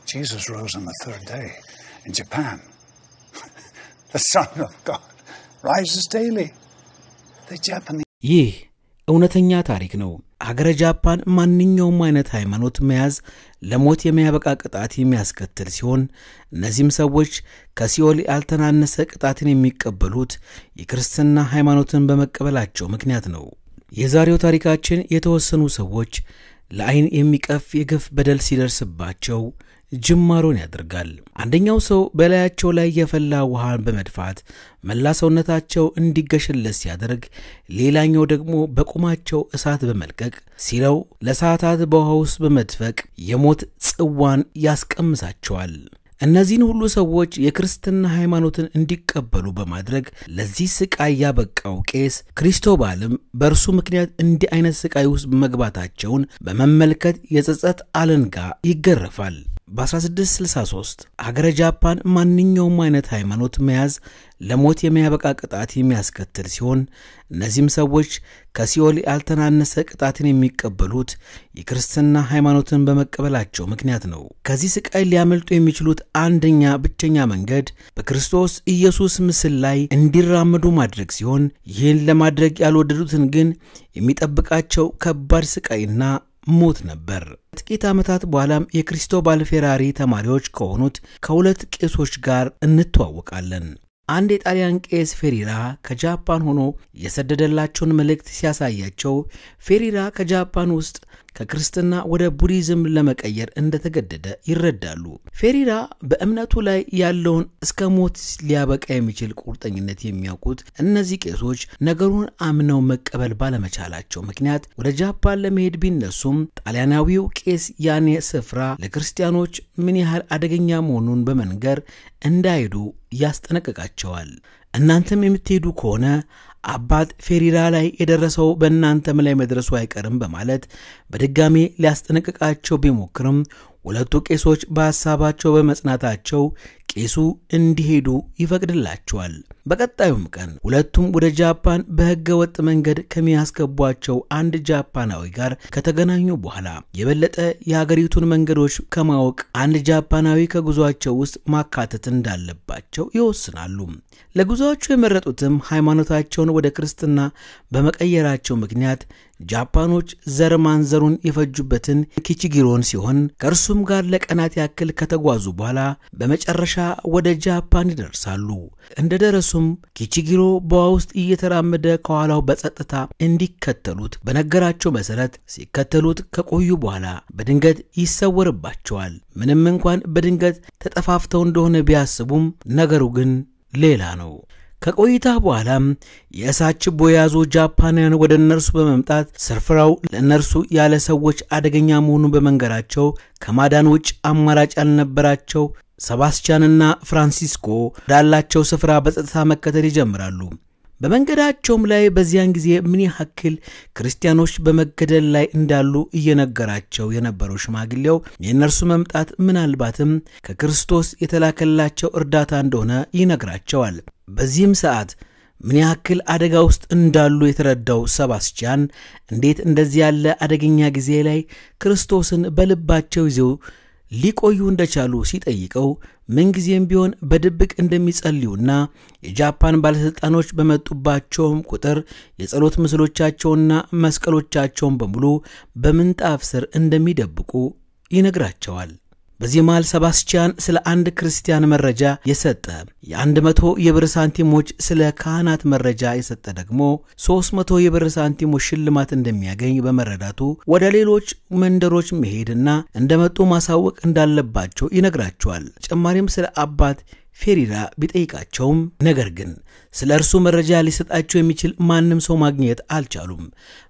Jesus rose on the third day in Japan. The Son of God rises daily. The Japanese ይህ እውነተኛ ታሪክ ነው። ሀገረ ጃፓን ማንኛውም አይነት ሃይማኖት መያዝ ለሞት የሚያበቃ ቅጣት የሚያስከትል ሲሆን እነዚህም ሰዎች ከሲኦል ያልተናነሰ ቅጣትን የሚቀበሉት የክርስትና ሃይማኖትን በመቀበላቸው ምክንያት ነው። የዛሬው ታሪካችን የተወሰኑ ሰዎች ለአይን የሚቀፍ የግፍ በደል ሲደርስባቸው ጅማሮን ያደርጋል። አንደኛው ሰው በላያቸው ላይ የፈላ ውሃን በመድፋት መላ ሰውነታቸው እንዲገሽለስ ሲያደርግ፣ ሌላኛው ደግሞ በቁማቸው እሳት በመልቀቅ ሲለው ለሰዓታት በውሃ ውስጥ በመድፈቅ የሞት ጽዋን ያስቀምሳቸዋል። እነዚህን ሁሉ ሰዎች የክርስትና ሃይማኖትን እንዲቀበሉ በማድረግ ለዚህ ስቃይ ያበቃው ቄስ ክሪስቶባልም በእርሱ ምክንያት እንዲህ አይነት ስቃይ ውስጥ መግባታቸውን በመመልከት የጸጸት አለንጋ ይገረፋል። በ1663 ሀገረ ጃፓን ማንኛውም አይነት ሃይማኖት መያዝ ለሞት የሚያበቃ ቅጣት የሚያስከትል ሲሆን እነዚህም ሰዎች ከሲኦል ያልተናነሰ ቅጣትን የሚቀበሉት የክርስትና ሃይማኖትን በመቀበላቸው ምክንያት ነው። ከዚህ ስቃይ ሊያመልጡ የሚችሉት አንደኛ ብቸኛ መንገድ በክርስቶስ ኢየሱስ ምስል ላይ እንዲራመዱ ማድረግ ሲሆን ይህን ለማድረግ ያልወደዱትን ግን የሚጠብቃቸው ከባድ ስቃይና ሞት ነበር። ጥቂት ዓመታት በኋላም የክሪስቶባል ፌራሪ ተማሪዎች ከሆኑት ከሁለት ቄሶች ጋር እንተዋወቃለን። አንድ የጣሊያን ቄስ ፌሪራ ከጃፓን ሆኖ የሰደደላቸውን መልእክት ሲያሳያቸው ፌሪራ ከጃፓን ውስጥ ከክርስትና ወደ ቡዲዝም ለመቀየር እንደተገደደ ይረዳሉ። ፌሪራ በእምነቱ ላይ ያለውን እስከ ሞት ሊያበቃ የሚችል ቁርጠኝነት የሚያውቁት እነዚህ ቄሶች ነገሩን አምነው መቀበል ባለመቻላቸው ምክንያት ወደ ጃፓን ለመሄድ ቢነሱም ጣሊያናዊው ቄስ ያኔ ስፍራ ለክርስቲያኖች ምን ያህል አደገኛ መሆኑን በመንገር እንዳይሄዱ ያስጠነቅቃቸዋል። እናንተም የምትሄዱ ከሆነ አባት ፌሪራ ላይ የደረሰው በእናንተም ላይ መድረሱ አይቀርም በማለት በድጋሚ ሊያስጠነቅቃቸው ቢሞክርም ሁለቱ ቄሶች በሐሳባቸው በመጽናታቸው ቄሱ እንዲሄዱ ይፈቅድላቸዋል። በቀጣዩም ቀን ሁለቱም ወደ ጃፓን በሕገ ወጥ መንገድ ከሚያስገቧቸው አንድ ጃፓናዊ ጋር ከተገናኙ በኋላ የበለጠ የሀገሪቱን መንገዶች ከማወቅ አንድ ጃፓናዊ ከጉዟቸው ውስጥ ማካተት እንዳለባቸው ይወስናሉ። ለጉዟቸው የመረጡትም ሃይማኖታቸውን ወደ ክርስትና በመቀየራቸው ምክንያት ጃፓኖች ዘር ማንዘሩን የፈጁበትን ኪቺጊሮን ሲሆን ከእርሱም ጋር ለቀናት ያክል ከተጓዙ በኋላ በመጨረሻ ወደ ጃፓን ይደርሳሉ። እንደደረሱም ኪቺጊሮ በውሃ ውስጥ እየተራመደ ከኋላው በጸጥታ እንዲከተሉት በነገራቸው መሰረት ሲከተሉት ከቆዩ በኋላ በድንገት ይሰወርባቸዋል። ምንም እንኳን በድንገት ተጠፋፍተው እንደሆነ ቢያስቡም ነገሩ ግን ሌላ ነው። ከቆይታ በኋላም የእሳት ችቦ የያዙ ጃፓናውያን ወደ እነርሱ በመምጣት ስፍራው ለእነርሱ ያለ ሰዎች አደገኛ መሆኑን በመንገራቸው ከማዳን ውጭ አማራጭ ያልነበራቸው ሰባስቲያንና ፍራንሲስኮ ወዳላቸው ስፍራ በጸጥታ መከተል ይጀምራሉ። በመንገዳቸውም ላይ በዚያን ጊዜ ምን ያህል ክርስቲያኖች በመገደል ላይ እንዳሉ እየነገራቸው የነበረው ሽማግሌው የእነርሱ መምጣት ምናልባትም ከክርስቶስ የተላከላቸው እርዳታ እንደሆነ ይነግራቸዋል። በዚህም ሰዓት ምን ያህል አደጋ ውስጥ እንዳሉ የተረዳው ሰባስቲያን እንዴት እንደዚህ ያለ አደገኛ ጊዜ ላይ ክርስቶስን በልባቸው ይዘው ሊቆዩ እንደቻሉ ሲጠይቀው ምንጊዜም ቢሆን በድብቅ እንደሚጸልዩና የጃፓን ባለስልጣኖች በመጡባቸው ቁጥር የጸሎት ምስሎቻቸውና መስቀሎቻቸውን በሙሉ በምንጣፍ ስር እንደሚደብቁ ይነግራቸዋል። በዚህ መሃል ሰባስቲያን ስለ አንድ ክርስቲያን መረጃ የሰጠ የ100 የብር ሳንቲሞች ስለ ካህናት መረጃ የሰጠ ደግሞ 300 የብር ሳንቲሞች ሽልማት እንደሚያገኝ በመረዳቱ ወደ ሌሎች መንደሮች መሄድና እንደመጡ ማሳወቅ እንዳለባቸው ይነግራቸዋል። ተጨማሪም ስለ አባት ፌሪራ ቢጠይቃቸውም ነገር ግን ስለ እርሱ መረጃ ሊሰጣቸው የሚችል ማንም ሰው ማግኘት አልቻሉም።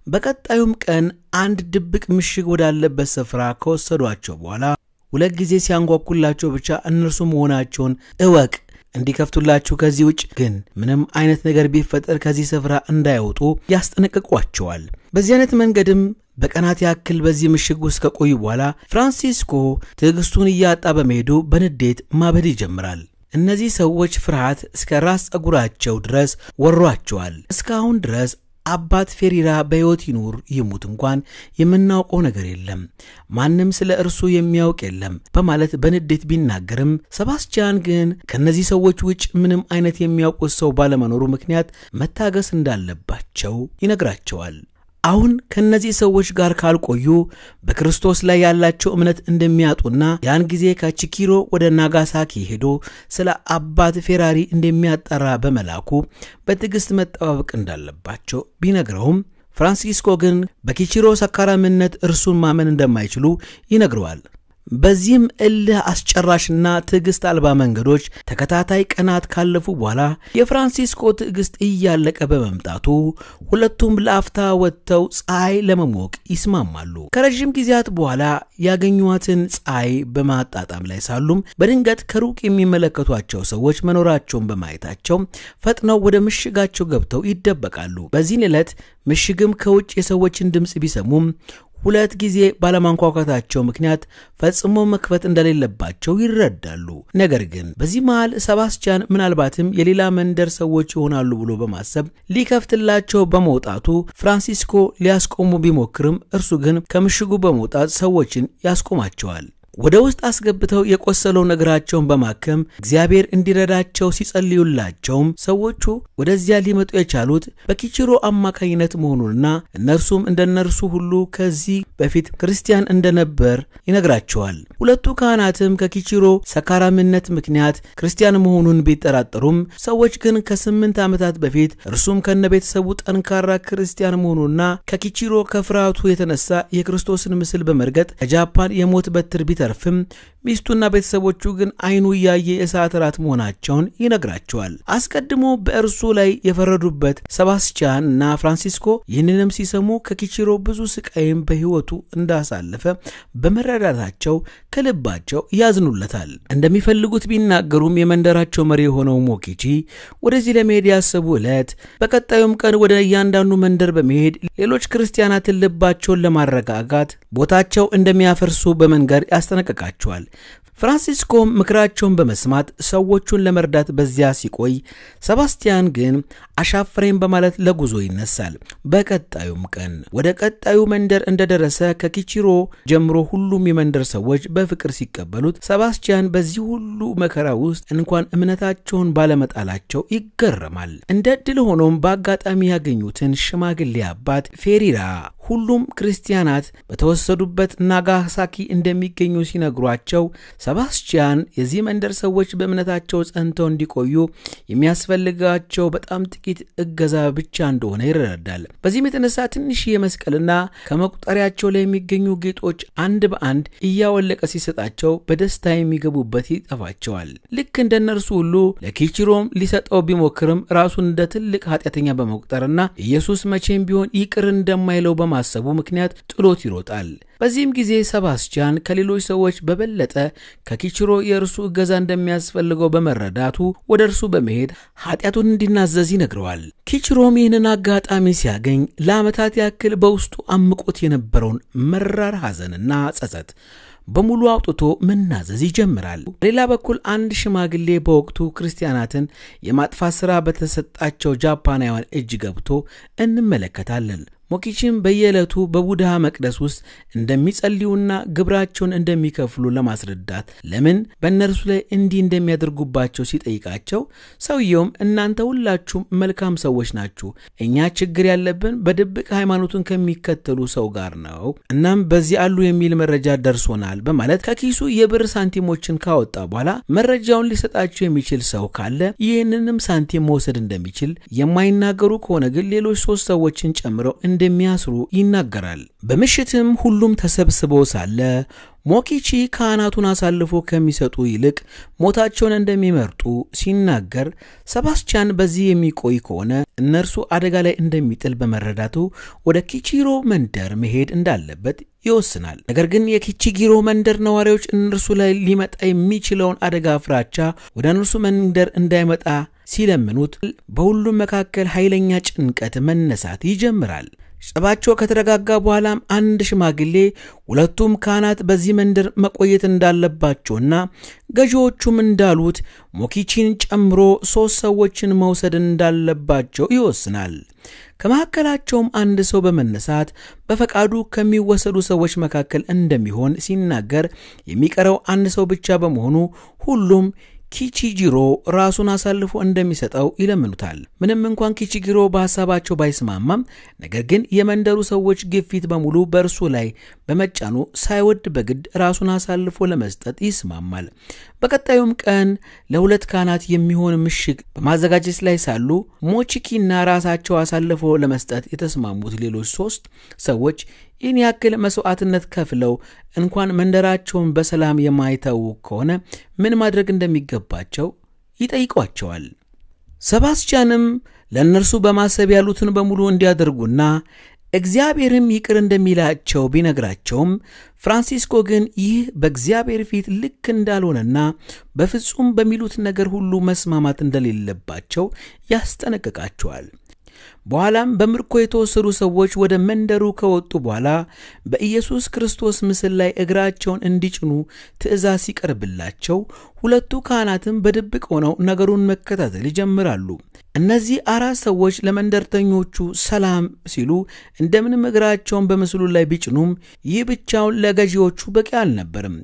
በቀጣዩም ቀን አንድ ድብቅ ምሽግ ወዳለበት ስፍራ ከወሰዷቸው በኋላ ሁለት ጊዜ ሲያንኳኩላቸው ብቻ እነርሱ መሆናቸውን እወቅ እንዲከፍቱላችሁ ከዚህ ውጭ ግን ምንም አይነት ነገር ቢፈጠር ከዚህ ስፍራ እንዳይወጡ ያስጠነቅቋቸዋል። በዚህ አይነት መንገድም በቀናት ያክል በዚህ ምሽግ ውስጥ ከቆዩ በኋላ ፍራንሲስኮ ትዕግስቱን እያጣ በመሄዱ በንዴት ማበድ ይጀምራል። እነዚህ ሰዎች ፍርሃት እስከ ራስ ጸጉራቸው ድረስ ወሯቸዋል። እስካሁን ድረስ አባት ፌሪራ በሕይወት ይኑር ይሙት እንኳን የምናውቀው ነገር የለም፣ ማንም ስለ እርሱ የሚያውቅ የለም በማለት በንዴት ቢናገርም ሰባስቲያን ግን ከነዚህ ሰዎች ውጭ ምንም አይነት የሚያውቁት ሰው ባለመኖሩ ምክንያት መታገስ እንዳለባቸው ይነግራቸዋል። አሁን ከነዚህ ሰዎች ጋር ካልቆዩ በክርስቶስ ላይ ያላቸው እምነት እንደሚያጡና ያን ጊዜ ከቺኪሮ ወደ ናጋሳኪ ሄዶ ስለ አባት ፌራሪ እንደሚያጣራ በመላኩ በትዕግስት መጠባበቅ እንዳለባቸው ቢነግረውም ፍራንሲስኮ ግን በኪቺሮ ሰካራምነት እርሱን ማመን እንደማይችሉ ይነግረዋል። በዚህም እልህ አስጨራሽና ትዕግስት አልባ መንገዶች ተከታታይ ቀናት ካለፉ በኋላ የፍራንሲስኮ ትዕግስት እያለቀ በመምጣቱ ሁለቱም ለአፍታ ወጥተው ፀሐይ ለመሞቅ ይስማማሉ። ከረጅም ጊዜያት በኋላ ያገኙዋትን ፀሐይ በማጣጣም ላይ ሳሉም በድንገት ከሩቅ የሚመለከቷቸው ሰዎች መኖራቸውን በማየታቸው ፈጥነው ወደ ምሽጋቸው ገብተው ይደበቃሉ። በዚህ ዕለት ምሽግም ከውጭ የሰዎችን ድምጽ ቢሰሙም ሁለት ጊዜ ባለማንኳኳታቸው ምክንያት ፈጽሞ መክፈት እንደሌለባቸው ይረዳሉ። ነገር ግን በዚህ መሃል ሰባስቲያን ምናልባትም የሌላ መንደር ሰዎች ይሆናሉ ብሎ በማሰብ ሊከፍትላቸው በመውጣቱ ፍራንሲስኮ ሊያስቆሙ ቢሞክርም እርሱ ግን ከምሽጉ በመውጣት ሰዎችን ያስቆማቸዋል። ወደ ውስጥ አስገብተው የቆሰለው ነገራቸውን በማከም እግዚአብሔር እንዲረዳቸው ሲጸልዩላቸው ሰዎቹ ወደዚያ ሊመጡ የቻሉት በኪቺሮ አማካይነት መሆኑንና እነርሱም እንደነርሱ ሁሉ ከዚህ በፊት ክርስቲያን እንደነበር ይነግራቸዋል። ሁለቱ ካህናትም ከኪቺሮ ሰካራምነት ምክንያት ክርስቲያን መሆኑን ቢጠራጠሩም ሰዎች ግን ከ8 ዓመታት በፊት እርሱም ከነቤተሰቡ ጠንካራ ክርስቲያን መሆኑንና ከኪቺሮ ከፍራቱ የተነሳ የክርስቶስን ምስል በመርገጥ ከጃፓን የሞት በትር ቢተርፍም ሚስቱና ቤተሰቦቹ ግን አይኑ ያየ የእሳት ራት መሆናቸውን ይነግራቸዋል። አስቀድሞ በእርሱ ላይ የፈረዱበት ሰባስቲያን እና ፍራንሲስኮ ይህንንም ሲሰሙ ከኪቺሮ ብዙ ስቃይም በሕይወቱ እንዳሳለፈ በመረዳታቸው ከልባቸው ያዝኑለታል። እንደሚፈልጉት ቢናገሩም የመንደራቸው መሪ የሆነው ሞኪቺ ወደዚህ ለመሄድ ያሰቡ ዕለት በቀጣዩም ቀን ወደ እያንዳንዱ መንደር በመሄድ ሌሎች ክርስቲያናትን ልባቸውን ለማረጋጋት ቦታቸው እንደሚያፈርሱ በመንገር ያስጠነቅቃቸዋል። ፍራንሲስኮ ምክራቸውን በመስማት ሰዎቹን ለመርዳት በዚያ ሲቆይ ሰባስቲያን ግን አሻፈረኝ በማለት ለጉዞ ይነሳል። በቀጣዩም ቀን ወደ ቀጣዩ መንደር እንደደረሰ ከኪቺሮ ጀምሮ ሁሉም የመንደር ሰዎች በፍቅር ሲቀበሉት ሰባስቲያን በዚህ ሁሉ መከራ ውስጥ እንኳን እምነታቸውን ባለመጣላቸው ይገረማል። እንደ ዕድል ሆኖም በአጋጣሚ ያገኙትን ሽማግሌ አባት ፌሪራ ሁሉም ክርስቲያናት በተወሰዱበት ናጋሳኪ እንደሚገኙ ሲነግሯቸው ሰባስቲያን የዚህ መንደር ሰዎች በእምነታቸው ጸንተው እንዲቆዩ የሚያስፈልጋቸው በጣም ጥቂት እገዛ ብቻ እንደሆነ ይረዳል። በዚህም የተነሳ ትንሽ የመስቀልና ከመቁጠሪያቸው ላይ የሚገኙ ጌጦች አንድ በአንድ እያወለቀ ሲሰጣቸው በደስታ የሚገቡበት ይጠፋቸዋል። ልክ እንደነርሱ ሁሉ ለኪቺሮም ሊሰጠው ቢሞክርም ራሱን እንደ ትልቅ ኃጢአተኛ በመቁጠርና ኢየሱስ መቼም ቢሆን ይቅር እንደማይለው በማሰቡ ምክንያት ጥሎት ይሮጣል። በዚህም ጊዜ ሰባስቲያን ከሌሎች ሰዎች በበለጠ ከኪቺሮ የእርሱ እገዛ እንደሚያስፈልገው በመረዳቱ ወደ እርሱ በመሄድ ኃጢአቱን እንዲናዘዝ ይነግረዋል። ኪቺሮም ይህንን አጋጣሚ ሲያገኝ ለዓመታት ያክል በውስጡ አምቆት የነበረውን መራር ሐዘንና ጸጸት በሙሉ አውጥቶ መናዘዝ ይጀምራል። ሌላ በኩል አንድ ሽማግሌ በወቅቱ ክርስቲያናትን የማጥፋት ሥራ በተሰጣቸው ጃፓናውያን እጅ ገብቶ እንመለከታለን። ሞኪቺም በየዕለቱ በቡድሃ መቅደስ ውስጥ እንደሚጸልዩና ግብራቸውን እንደሚከፍሉ ለማስረዳት ለምን በእነርሱ ላይ እንዲህ እንደሚያደርጉባቸው ሲጠይቃቸው ሰውየውም እናንተ ሁላችሁም መልካም ሰዎች ናችሁ፣ እኛ ችግር ያለብን በድብቅ ሃይማኖቱን ከሚከተሉ ሰው ጋር ነው፣ እናም በዚህ አሉ የሚል መረጃ ደርሶናል በማለት ከኪሱ የብር ሳንቲሞችን ካወጣ በኋላ መረጃውን ሊሰጣቸው የሚችል ሰው ካለ ይህንንም ሳንቲም መውሰድ እንደሚችል፣ የማይናገሩ ከሆነ ግን ሌሎች 3 ሰዎችን ጨምረው እንደሚያስሩ ይናገራል። በምሽትም ሁሉም ተሰብስበው ሳለ ሞኪቺ ካህናቱን አሳልፎ ከሚሰጡ ይልቅ ሞታቸውን እንደሚመርጡ ሲናገር ሰባስቲያን በዚህ የሚቆይ ከሆነ እነርሱ አደጋ ላይ እንደሚጥል በመረዳቱ ወደ ኪቺሮ መንደር መሄድ እንዳለበት ይወስናል። ነገር ግን የኪቺጊሮ መንደር ነዋሪዎች እነርሱ ላይ ሊመጣ የሚችለውን አደጋ ፍራቻ ወደ እነርሱ መንደር እንዳይመጣ ሲለምኑት በሁሉም መካከል ኃይለኛ ጭንቀት መነሳት ይጀምራል። ጸባቸው ከተረጋጋ በኋላም አንድ ሽማግሌ ሁለቱም ካህናት በዚህ መንደር መቆየት እንዳለባቸውና ገዢዎቹም እንዳሉት ሞኪቺን ጨምሮ 3 ሰዎችን መውሰድ እንዳለባቸው ይወስናል። ከመካከላቸውም አንድ ሰው በመነሳት በፈቃዱ ከሚወሰዱ ሰዎች መካከል እንደሚሆን ሲናገር የሚቀረው አንድ ሰው ብቻ በመሆኑ ሁሉም ኪቺጂሮ ራሱን አሳልፎ እንደሚሰጠው ይለምኑታል። ምንም እንኳን ኪቺጂሮ በሐሳባቸው ባይስማማም ነገር ግን የመንደሩ ሰዎች ግፊት በሙሉ በእርሱ ላይ በመጫኑ ሳይወድ በግድ ራሱን አሳልፎ ለመስጠት ይስማማል። በቀጣዩም ቀን ለ2 ካህናት የሚሆን ምሽግ በማዘጋጀት ላይ ሳሉ ሞቺኪና ራሳቸው አሳልፎ ለመስጠት የተስማሙት ሌሎች 3 ሰዎች ይህን ያክል መስዋዕትነት ከፍለው እንኳን መንደራቸውን በሰላም የማይተው ከሆነ ምን ማድረግ እንደሚገባቸው ይጠይቋቸዋል። ሰባስቲያንም ለእነርሱ በማሰብ ያሉትን በሙሉ እንዲያደርጉና እግዚአብሔርም ይቅር እንደሚላቸው ቢነግራቸውም ፍራንሲስኮ ግን ይህ በእግዚአብሔር ፊት ልክ እንዳልሆነና በፍጹም በሚሉት ነገር ሁሉ መስማማት እንደሌለባቸው ያስጠነቅቃቸዋል። በኋላም በምርኮ የተወሰዱ ሰዎች ወደ መንደሩ ከወጡ በኋላ በኢየሱስ ክርስቶስ ምስል ላይ እግራቸውን እንዲጭኑ ትእዛዝ ሲቀርብላቸው 2 ካህናትም በድብቅ ሆነው ነገሩን መከታተል ይጀምራሉ። እነዚህ 4 ሰዎች ለመንደርተኞቹ ሰላም ሲሉ እንደምንም እግራቸውን በምስሉ ላይ ቢጭኑም ይህ ብቻውን ለገዢዎቹ በቂ አልነበረም።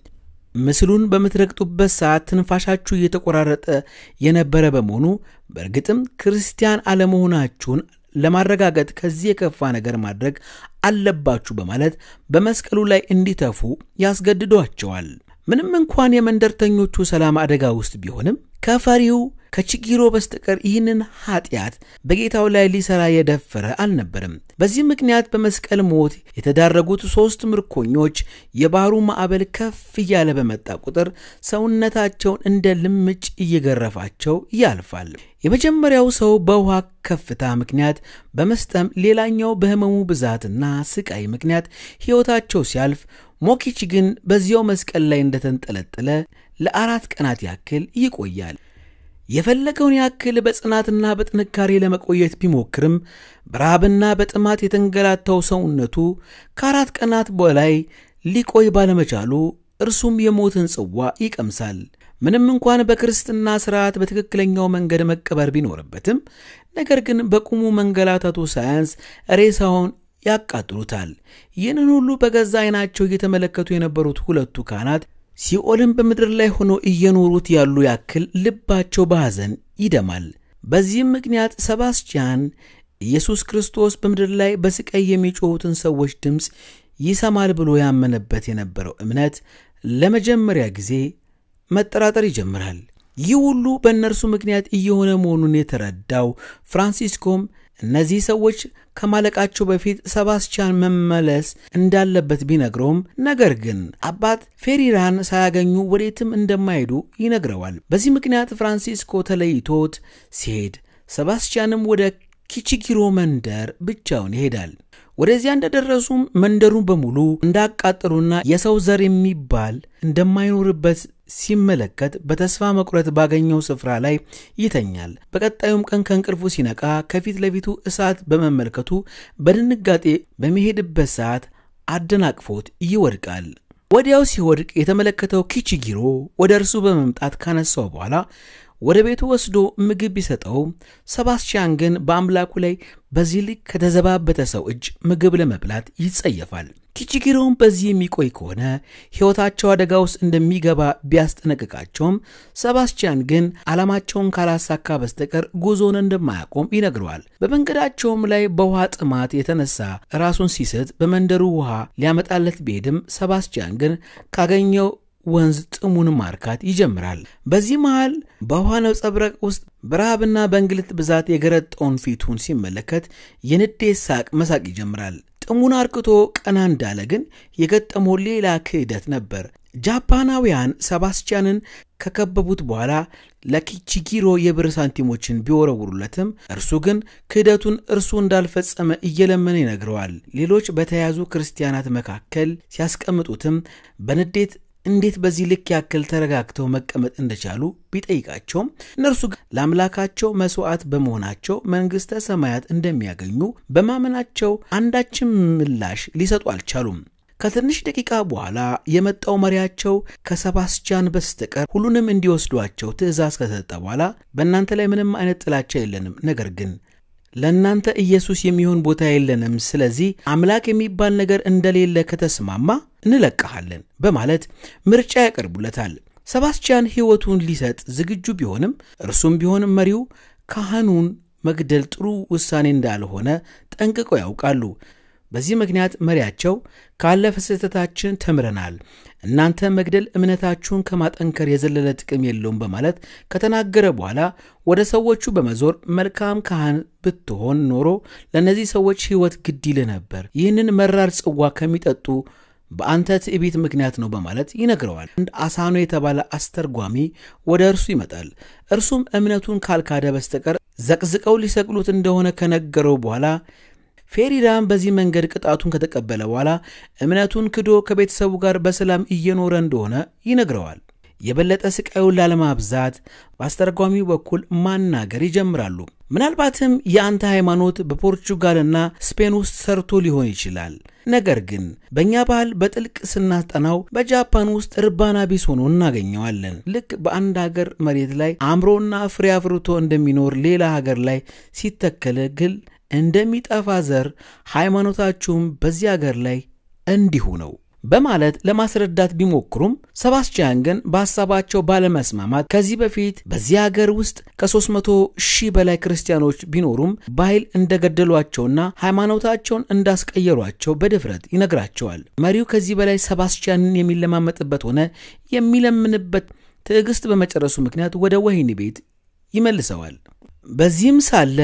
ምስሉን በመትረግጡበት ሰዓት ትንፋሻችሁ እየተቆራረጠ የነበረ በመሆኑ በእርግጥም ክርስቲያን አለመሆናችሁን ለማረጋገጥ ከዚህ የከፋ ነገር ማድረግ አለባችሁ በማለት በመስቀሉ ላይ እንዲተፉ ያስገድዷቸዋል። ምንም እንኳን የመንደርተኞቹ ሰላም አደጋ ውስጥ ቢሆንም ከፈሪው ከቺጊሮ በስተቀር ይህንን ኃጢያት በጌታው ላይ ሊሰራ የደፈረ አልነበረም። በዚህ ምክንያት በመስቀል ሞት የተዳረጉት 3 ምርኮኞች የባህሩ ማዕበል ከፍ እያለ በመጣ ቁጥር ሰውነታቸውን እንደ ልምጭ እየገረፋቸው ያልፋል። የመጀመሪያው ሰው በውሃ ከፍታ ምክንያት በመስጠም ሌላኛው በህመሙ ብዛትና ስቃይ ምክንያት ሕይወታቸው ሲያልፍ ሞኪቺ ግን በዚያው መስቀል ላይ እንደተንጠለጠለ ለ4 ቀናት ያክል ይቆያል። የፈለገውን ያክል በጽናትና በጥንካሬ ለመቆየት ቢሞክርም በረሃብና በጥማት የተንገላታው ሰውነቱ ከ4 ቀናት በላይ ሊቆይ ባለመቻሉ እርሱም የሞትን ጽዋ ይቀምሳል። ምንም እንኳን በክርስትና ሥርዓት በትክክለኛው መንገድ መቀበር ቢኖርበትም ነገር ግን በቁሙ መንገላታቱ ሳያንስ ሬሳውን ያቃጥሉታል። ይህንን ሁሉ በገዛ ዓይናቸው እየተመለከቱ የነበሩት 2 ካህናት ሲኦልን በምድር ላይ ሆኖ እየኖሩት ያሉ ያክል ልባቸው በሐዘን ይደማል። በዚህም ምክንያት ሰባስቲያን ኢየሱስ ክርስቶስ በምድር ላይ በስቃይ የሚጮሁትን ሰዎች ድምፅ ይሰማል ብሎ ያመነበት የነበረው እምነት ለመጀመሪያ ጊዜ መጠራጠር ይጀምራል። ይህ ሁሉ በእነርሱ ምክንያት እየሆነ መሆኑን የተረዳው ፍራንሲስኮም እነዚህ ሰዎች ከማለቃቸው በፊት ሰባስቲያን መመለስ እንዳለበት ቢነግረውም ነገር ግን አባት ፌሪራን ሳያገኙ ወዴትም እንደማይሄዱ ይነግረዋል። በዚህ ምክንያት ፍራንሲስኮ ተለይቶት ሲሄድ ሰባስቲያንም ወደ ኪቺጊሮ መንደር ብቻውን ይሄዳል። ወደዚያ እንደደረሱም መንደሩን በሙሉ እንዳቃጠሉና የሰው ዘር የሚባል እንደማይኖርበት ሲመለከት በተስፋ መቁረጥ ባገኘው ስፍራ ላይ ይተኛል። በቀጣዩም ቀን ከእንቅልፉ ሲነቃ ከፊት ለፊቱ እሳት በመመልከቱ በድንጋጤ በሚሄድበት ሰዓት አደናቅፎት ይወድቃል። ወዲያው ሲወድቅ የተመለከተው ኪቺጊሮ ወደ እርሱ በመምጣት ካነሳው በኋላ ወደ ቤቱ ወስዶ ምግብ ቢሰጠው ሰባስቲያን ግን በአምላኩ ላይ በዚህ ልክ ከተዘባበተ ሰው እጅ ምግብ ለመብላት ይጸየፋል። ኪቺጊሮም በዚህ የሚቆይ ከሆነ ሕይወታቸው አደጋ ውስጥ እንደሚገባ ቢያስጠነቅቃቸውም ሰባስቲያን ግን ዓላማቸውን ካላሳካ በስተቀር ጉዞን እንደማያቆም ይነግረዋል። በመንገዳቸውም ላይ በውሃ ጥማት የተነሳ ራሱን ሲስት በመንደሩ ውሃ ሊያመጣለት ቢሄድም ሰባስቲያን ግን ካገኘው ወንዝ ጥሙን ማርካት ይጀምራል። በዚህ መሃል በውሃ ነጸብራቅ ውስጥ በረሃብና በእንግልት ብዛት የገረጠውን ፊቱን ሲመለከት የንዴት ሳቅ መሳቅ ይጀምራል። ጥሙን አርክቶ ቀና እንዳለ ግን የገጠመው ሌላ ክህደት ነበር። ጃፓናውያን ሰባስቲያንን ከከበቡት በኋላ ለኪቺጊሮ የብር ሳንቲሞችን ቢወረውሩለትም እርሱ ግን ክህደቱን እርሱ እንዳልፈጸመ እየለመነ ይነግረዋል። ሌሎች በተያዙ ክርስቲያናት መካከል ሲያስቀምጡትም በንዴት እንዴት በዚህ ልክ ያክል ተረጋግተው መቀመጥ እንደቻሉ ቢጠይቃቸው እነርሱ ለአምላካቸው መስዋዕት በመሆናቸው መንግስተ ሰማያት እንደሚያገኙ በማመናቸው አንዳችም ምላሽ ሊሰጡ አልቻሉም። ከትንሽ ደቂቃ በኋላ የመጣው መሪያቸው ከሰባስቲያን በስተቀር ሁሉንም እንዲወስዷቸው ትእዛዝ ከሰጠ በኋላ በእናንተ ላይ ምንም አይነት ጥላቻ የለንም፣ ነገር ግን ለእናንተ ኢየሱስ የሚሆን ቦታ የለንም፣ ስለዚህ አምላክ የሚባል ነገር እንደሌለ ከተስማማ እንለቀሃለን በማለት ምርጫ ያቀርቡለታል። ሰባስቲያን ሕይወቱን ሊሰጥ ዝግጁ ቢሆንም እርሱም ቢሆን መሪው ካህኑን መግደል ጥሩ ውሳኔ እንዳልሆነ ጠንቅቀው ያውቃሉ። በዚህ ምክንያት መሪያቸው ካለፈ ስህተታችን ተምረናል፣ እናንተ መግደል እምነታችሁን ከማጠንከር የዘለለ ጥቅም የለውም በማለት ከተናገረ በኋላ ወደ ሰዎቹ በመዞር መልካም ካህን ብትሆን ኖሮ ለነዚህ ሰዎች ሕይወት ግድ ይልህ ነበር፣ ይህንን መራር ጽዋ ከሚጠጡ በአንተ ትዕቢት ምክንያት ነው በማለት ይነግረዋል። አንድ አሳኖ የተባለ አስተርጓሚ ወደ እርሱ ይመጣል። እርሱም እምነቱን ካልካደ በስተቀር ዘቅዝቀው ሊሰቅሉት እንደሆነ ከነገረው በኋላ ፌሪዳም በዚህ መንገድ ቅጣቱን ከተቀበለ በኋላ እምነቱን ክዶ ከቤተሰቡ ጋር በሰላም እየኖረ እንደሆነ ይነግረዋል። የበለጠ ስቃዩን ላለማብዛት በአስተርጓሚው በኩል ማናገር ይጀምራሉ። ምናልባትም የአንተ ሃይማኖት በፖርቹጋልና ስፔን ውስጥ ሰርቶ ሊሆን ይችላል፣ ነገር ግን በእኛ ባህል በጥልቅ ስናጠናው በጃፓን ውስጥ እርባና ቢስ ሆኖ እናገኘዋለን። ልክ በአንድ ሀገር መሬት ላይ አምሮና ፍሬ አፍርቶ እንደሚኖር ሌላ ሀገር ላይ ሲተከል ግል እንደሚጠፋ ዘር ሃይማኖታችሁም በዚህ ሀገር ላይ እንዲሁ ነው በማለት ለማስረዳት ቢሞክሩም ሰባስቲያን ግን በሐሳባቸው ባለመስማማት ከዚህ በፊት በዚህ ሀገር ውስጥ ከ300,000 በላይ ክርስቲያኖች ቢኖሩም በኃይል እንደገደሏቸውና ሃይማኖታቸውን እንዳስቀየሯቸው በድፍረት ይነግራቸዋል። መሪው ከዚህ በላይ ሰባስቲያንን የሚለማመጥበት ሆነ የሚለምንበት ትዕግስት በመጨረሱ ምክንያት ወደ ወህኒ ቤት ይመልሰዋል። በዚህም ሳለ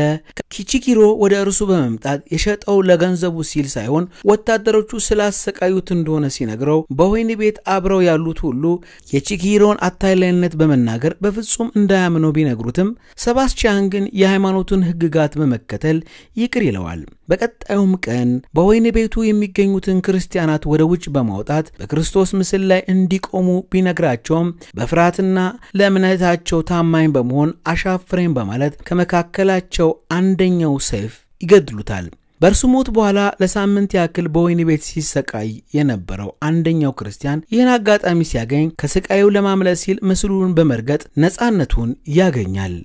ኪቺኪሮ ወደ እርሱ በመምጣት የሸጠው ለገንዘቡ ሲል ሳይሆን ወታደሮቹ ስላሰቃዩት እንደሆነ ሲነግረው በወህኒ ቤት አብረው ያሉት ሁሉ የቺኪሮን አታላይነት በመናገር በፍጹም እንዳያምነው ቢነግሩትም ሰባስቲያን ግን የሃይማኖቱን ሕግጋት በመከተል ይቅር ይለዋል። በቀጣዩም ቀን በወህኒ ቤቱ የሚገኙትን ክርስቲያናት ወደ ውጭ በማውጣት በክርስቶስ ምስል ላይ እንዲቆሙ ቢነግራቸውም በፍርሃትና ለእምነታቸው ታማኝ በመሆን አሻፍረኝ በማለት ከመካከላቸው አንደኛው ሰይፍ ይገድሉታል። በእርሱ ሞት በኋላ ለሳምንት ያክል በወህኒ ቤት ሲሰቃይ የነበረው አንደኛው ክርስቲያን ይህን አጋጣሚ ሲያገኝ ከስቃዩ ለማምለጥ ሲል ምስሉን በመርገጥ ነፃነቱን ያገኛል።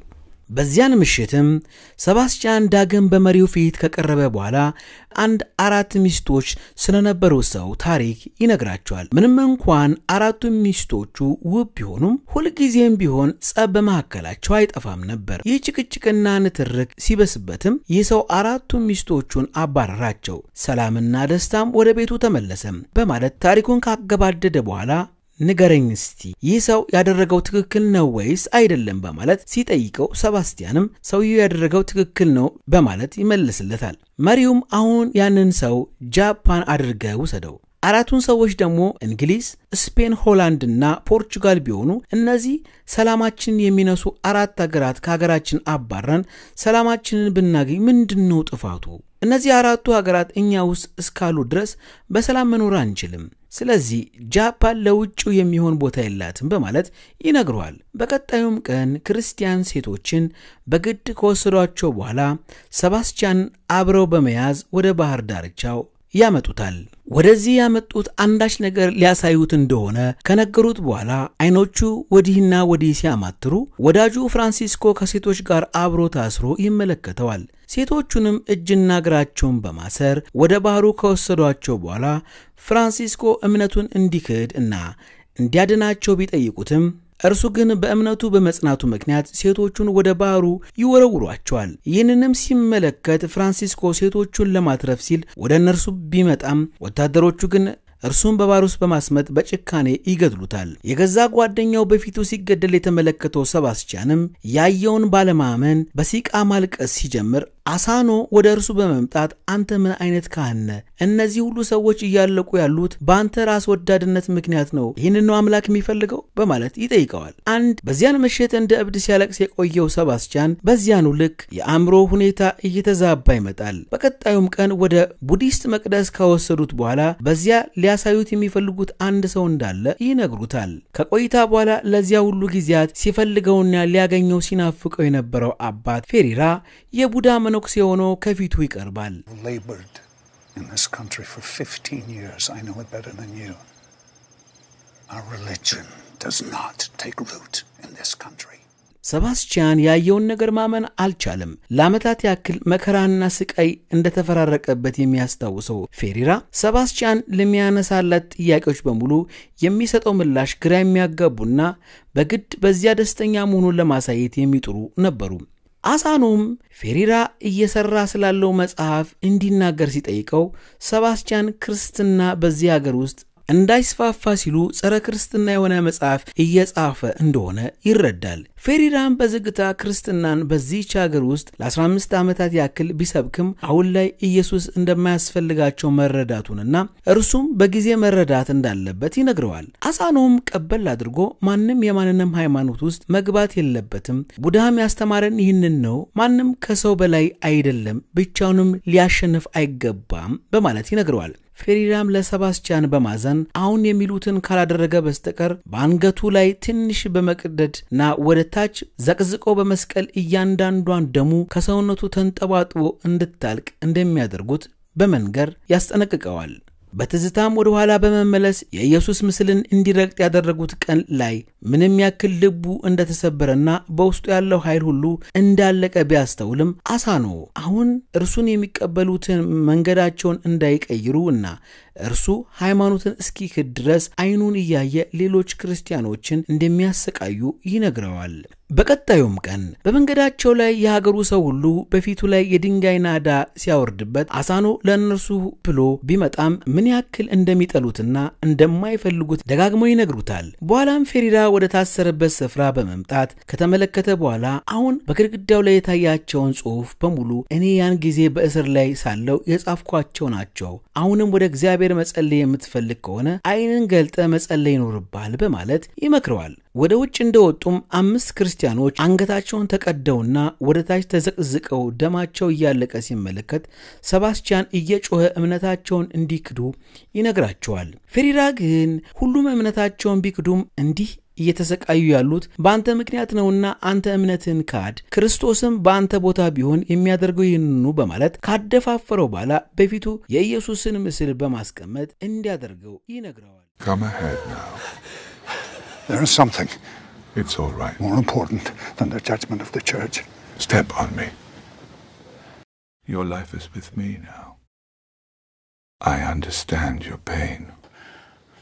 በዚያን ምሽትም ሰባስቲያን ዳግም በመሪው ፊት ከቀረበ በኋላ አንድ 4 ሚስቶች ስለነበሩ ሰው ታሪክ ይነግራቸዋል። ምንም እንኳን 4 ሚስቶቹ ውብ ቢሆኑም ሁልጊዜም ቢሆን ጸብ በመካከላቸው አይጠፋም ነበር። ይህ ጭቅጭቅና ንትርክ ሲበስበትም ይህ ሰው 4 ሚስቶቹን አባረራቸው፣ ሰላምና ደስታም ወደ ቤቱ ተመለሰም በማለት ታሪኩን ካገባደደ በኋላ ንገረኝ እስቲ ይህ ሰው ያደረገው ትክክል ነው ወይስ አይደለም በማለት ሲጠይቀው ሰባስቲያንም ሰውየው ያደረገው ትክክል ነው በማለት ይመልስለታል። መሪውም አሁን ያንን ሰው ጃፓን አድርገው ወሰደው። 4ቱን ሰዎች ደግሞ እንግሊዝ፣ ስፔን፣ ሆላንድና ፖርቹጋል ቢሆኑ እነዚህ ሰላማችን የሚነሱ 4 ሀገራት ከሀገራችን አባረን ሰላማችንን ብናገኝ ምንድነው ጥፋቱ? እነዚህ 4ቱ ሀገራት እኛ ውስጥ እስካሉ ድረስ በሰላም መኖር አንችልም፣ ስለዚህ ጃፓን ለውጭው የሚሆን ቦታ የላትም በማለት ይነግረዋል። በቀጣዩም ቀን ክርስቲያን ሴቶችን በግድ ከወሰዷቸው በኋላ ሰባስቲያን አብረው በመያዝ ወደ ባህር ዳርቻው ያመጡታል። ወደዚህ ያመጡት አንዳች ነገር ሊያሳዩት እንደሆነ ከነገሩት በኋላ አይኖቹ ወዲህና ወዲህ ሲያማትሩ ወዳጁ ፍራንሲስኮ ከሴቶች ጋር አብሮ ታስሮ ይመለከተዋል። ሴቶቹንም እጅና እግራቸውን በማሰር ወደ ባህሩ ከወሰዷቸው በኋላ ፍራንሲስኮ እምነቱን እንዲክድ እና እንዲያድናቸው ቢጠይቁትም እርሱ ግን በእምነቱ በመጽናቱ ምክንያት ሴቶቹን ወደ ባህሩ ይወረውሯቸዋል። ይህንንም ሲመለከት ፍራንሲስኮ ሴቶቹን ለማትረፍ ሲል ወደ እነርሱ ቢመጣም ወታደሮቹ ግን እርሱን በባህር ውስጥ በማስመጥ በጭካኔ ይገድሉታል። የገዛ ጓደኛው በፊቱ ሲገደል የተመለከተው ሰባስቲያንም ያየውን ባለማመን በሲቃ ማልቀስ ሲጀምር አሳኖ ወደ እርሱ በመምጣት አንተ ምን አይነት ካህን ነህ? እነዚህ ሁሉ ሰዎች እያለቁ ያሉት በአንተ ራስ ወዳድነት ምክንያት ነው። ይህንን ነው አምላክ የሚፈልገው በማለት ይጠይቀዋል። አንድ በዚያን ምሽት እንደ እብድ ሲያለቅስ የቆየው ሰባስቲያን በዚያኑ ልክ የአእምሮ ሁኔታ እየተዛባ ይመጣል። በቀጣዩም ቀን ወደ ቡዲስት መቅደስ ከወሰዱት በኋላ በዚያ ሊያሳዩት የሚፈልጉት አንድ ሰው እንዳለ ይነግሩታል። ከቆይታ በኋላ ለዚያ ሁሉ ጊዜያት ሲፈልገውና ሊያገኘው ሲናፍቀው የነበረው አባት ፌሪራ የቡዳ መነኩሴ ሆኖ ከፊቱ ይቀርባል። In this country for 15 years, I know it better than you. Our religion does not take root in this country. ሰባስቲያን ያየውን ነገር ማመን አልቻለም። ለዓመታት ያክል መከራና ስቃይ እንደተፈራረቀበት የሚያስታውሰው ፌሪራ ሰባስቲያን ለሚያነሳላት ጥያቄዎች በሙሉ የሚሰጠው ምላሽ ግራ የሚያጋቡና በግድ በዚያ ደስተኛ መሆኑን ለማሳየት የሚጥሩ ነበሩ። አሳኖም ፌሪራ እየሰራ ስላለው መጽሐፍ እንዲናገር ሲጠይቀው ሰባስቲያን ክርስትና በዚህ ሀገር ውስጥ እንዳይስፋፋ ሲሉ ጸረ ክርስትና የሆነ መጽሐፍ እየጻፈ እንደሆነ ይረዳል። ፌሪራም በዝግታ ክርስትናን በዚህች ሀገር ውስጥ ለ15 ዓመታት ያክል ቢሰብክም አሁን ላይ ኢየሱስ እንደማያስፈልጋቸው መረዳቱንና እርሱም በጊዜ መረዳት እንዳለበት ይነግረዋል። አሳኖም ቀበል አድርጎ ማንም የማንንም ሃይማኖት ውስጥ መግባት የለበትም፣ ቡዳም ያስተማረን ይህንን ነው፣ ማንም ከሰው በላይ አይደለም፣ ብቻውንም ሊያሸንፍ አይገባም በማለት ይነግረዋል። ፌሪራም ለሰባስቲያን በማዘን አሁን የሚሉትን ካላደረገ በስተቀር በአንገቱ ላይ ትንሽ በመቅደድና ወደ ታች ዘቅዝቆ በመስቀል እያንዳንዷን ደሙ ከሰውነቱ ተንጠባጥቦ እንድታልቅ እንደሚያደርጉት በመንገር ያስጠነቅቀዋል። በትዝታም ወደ ኋላ በመመለስ የኢየሱስ ምስልን እንዲረግጥ ያደረጉት ቀን ላይ ምንም ያክል ልቡ እንደተሰበረና በውስጡ ያለው ኃይል ሁሉ እንዳለቀ ቢያስተውልም አሳኖ አሁን እርሱን የሚቀበሉትን መንገዳቸውን እንዳይቀይሩና እርሱ ሃይማኖትን እስኪክድ ድረስ አይኑን እያየ ሌሎች ክርስቲያኖችን እንደሚያሰቃዩ ይነግረዋል። በቀጣዩም ቀን በመንገዳቸው ላይ የሀገሩ ሰው ሁሉ በፊቱ ላይ የድንጋይ ናዳ ሲያወርድበት አሳኖ ለእነርሱ ብሎ ቢመጣም ምን ያክል እንደሚጠሉትና እንደማይፈልጉት ደጋግመው ይነግሩታል። በኋላም ፌሪራ ወደ ታሰረበት ስፍራ በመምጣት ከተመለከተ በኋላ አሁን በግድግዳው ላይ የታያቸውን ጽሑፍ በሙሉ እኔ ያን ጊዜ በእስር ላይ ሳለው የጻፍኳቸው ናቸው፣ አሁንም ወደ እግዚአብሔር መጸለይ የምትፈልግ ከሆነ አይንን ገልጠ መጸለይ ይኖርብሃል በማለት ይመክረዋል። ወደ ውጭ እንደወጡም 5 ክርስቲያኖች አንገታቸውን ተቀደውና ወደ ታች ተዘቅዝቀው ደማቸው እያለቀ ሲመለከት ሰባስቲያን እየጮኸ እምነታቸውን እንዲክዱ ይነግራቸዋል። ፌሪራ ግን ሁሉም እምነታቸውን ቢክዱም እንዲህ እየተሰቃዩ ያሉት በአንተ ምክንያት ነውና አንተ እምነትን ካድ፣ ክርስቶስም በአንተ ቦታ ቢሆን የሚያደርገው ይህንኑ በማለት ካደፋፈረው በኋላ በፊቱ የኢየሱስን ምስል በማስቀመጥ እንዲያደርገው ይነግረዋል። Come ahead now. There is something It's all right. more important than the judgment of the church. Step on me. Your life is with me now. I understand your pain.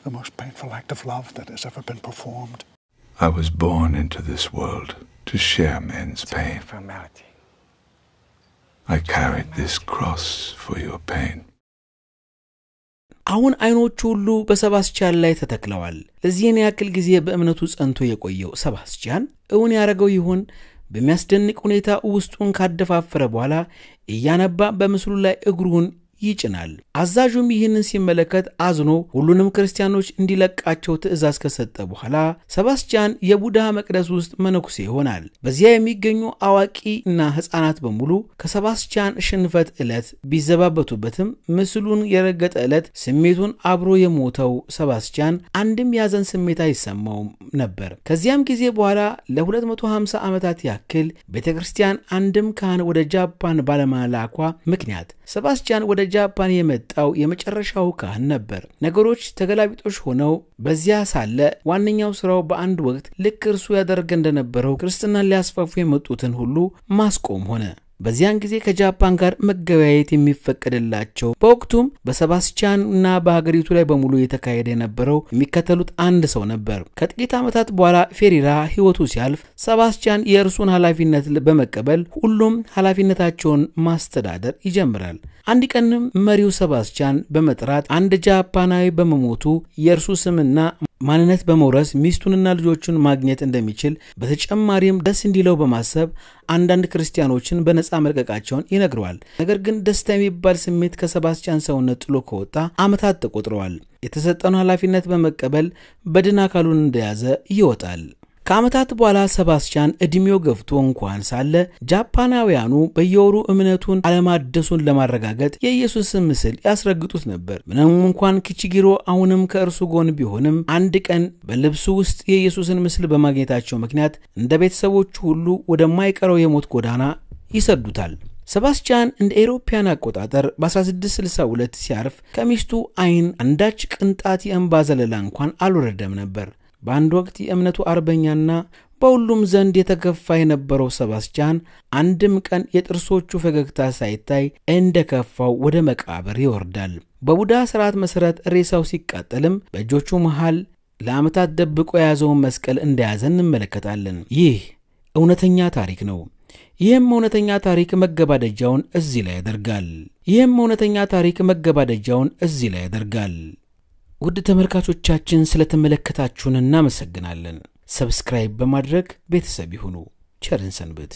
The most painful act of love that has ever been performed. I was born into this world to share men's pain. I carried this cross for your pain. አሁን አይኖቹ ሁሉ በሰባስቲያን ላይ ተተክለዋል። ለዚህን ያክል ጊዜ በእምነቱ ጸንቶ የቆየው ሰባስቲያን እውን ያረገው ይሆን? በሚያስደንቅ ሁኔታ ውስጡን ካደፋፈረ በኋላ እያነባ በምስሉ ላይ እግሩን ይጭናል። አዛዡም ይህንን ሲመለከት አዝኖ ሁሉንም ክርስቲያኖች እንዲለቃቸው ትእዛዝ ከሰጠ በኋላ ሰባስቲያን የቡዳ መቅደስ ውስጥ መነኩሴ ይሆናል። በዚያ የሚገኙ አዋቂና ሕፃናት በሙሉ ከሰባስቲያን ሽንፈት ዕለት ቢዘባበቱበትም ምስሉን የረገጠ ዕለት ስሜቱን አብሮ የሞተው ሰባስቲያን አንድም ያዘን ስሜት አይሰማውም ነበር። ከዚያም ጊዜ በኋላ ለ250 ዓመታት ያክል ቤተክርስቲያን አንድም ካህን ወደ ጃፓን ባለመላኳ ምክንያት ሰባስቲያን ወደ ጃፓን የመጣው የመጨረሻው ካህን ነበር። ነገሮች ተገላቢጦሽ ሆነው በዚያ ሳለ ዋነኛው ስራው በአንድ ወቅት ልክ እርሱ ያደርግ እንደነበረው ክርስትናን ሊያስፋፉ የመጡትን ሁሉ ማስቆም ሆነ። በዚያን ጊዜ ከጃፓን ጋር መገበያየት የሚፈቀድላቸው በወቅቱም በሰባስቲያንና በሀገሪቱ ላይ በሙሉ የተካሄደ የነበረው የሚከተሉት አንድ ሰው ነበር። ከጥቂት ዓመታት በኋላ ፌሪራ ሕይወቱ ሲያልፍ ሰባስቲያን የእርሱን ኃላፊነት በመቀበል ሁሉም ኃላፊነታቸውን ማስተዳደር ይጀምራል። አንድ ቀንም መሪው ሰባስቲያን በመጥራት አንድ ጃፓናዊ በመሞቱ የእርሱ ስምና ማንነት በመውረስ ሚስቱንና ልጆቹን ማግኘት እንደሚችል በተጨማሪም ደስ እንዲለው በማሰብ አንዳንድ ክርስቲያኖችን በነፃ መልቀቃቸውን ይነግረዋል። ነገር ግን ደስታ የሚባል ስሜት ከሰባስቲያን ሰውነት ጥሎ ከወጣ ዓመታት ተቆጥረዋል። የተሰጠውን ኃላፊነት በመቀበል በድን አካሉን እንደያዘ ይወጣል። ከዓመታት በኋላ ሰባስቲያን እድሜው ገፍቶ እንኳን ሳለ ጃፓናውያኑ በየወሩ እምነቱን አለማደሱን ለማረጋገጥ የኢየሱስን ምስል ያስረግጡት ነበር። ምንም እንኳን ኪቺጊሮ አሁንም ከእርሱ ጎን ቢሆንም አንድ ቀን በልብሱ ውስጥ የኢየሱስን ምስል በማግኘታቸው ምክንያት እንደ ቤተሰቦቹ ሁሉ ወደማይቀረው የሞት ጎዳና ይሰዱታል። ሰባስቲያን እንደ አውሮፓውያን አቆጣጠር በ1662 ሲያርፍ ከሚስቱ አይን አንዳች ቅንጣት የእንባ ዘለላ እንኳን አልወረደም ነበር። በአንድ ወቅት የእምነቱ አርበኛና በሁሉም ዘንድ የተከፋ የነበረው ሰባስቲያን አንድም ቀን የጥርሶቹ ፈገግታ ሳይታይ እንደከፋው ወደ መቃብር ይወርዳል። በቡዳ ሥርዓት መሠረት ሬሳው ሲቃጠልም በእጆቹ መሃል ለዓመታት ደብቆ የያዘውን መስቀል እንደያዘ እንመለከታለን። ይህ እውነተኛ ታሪክ ነው። ይህም እውነተኛ ታሪክ መገባደጃውን እዚህ ላይ ያደርጋል። ውድ ተመልካቾቻችን ስለተመለከታችሁን እናመሰግናለን። ሰብስክራይብ በማድረግ ቤተሰብ ይሁኑ። ቸርን ሰንብት።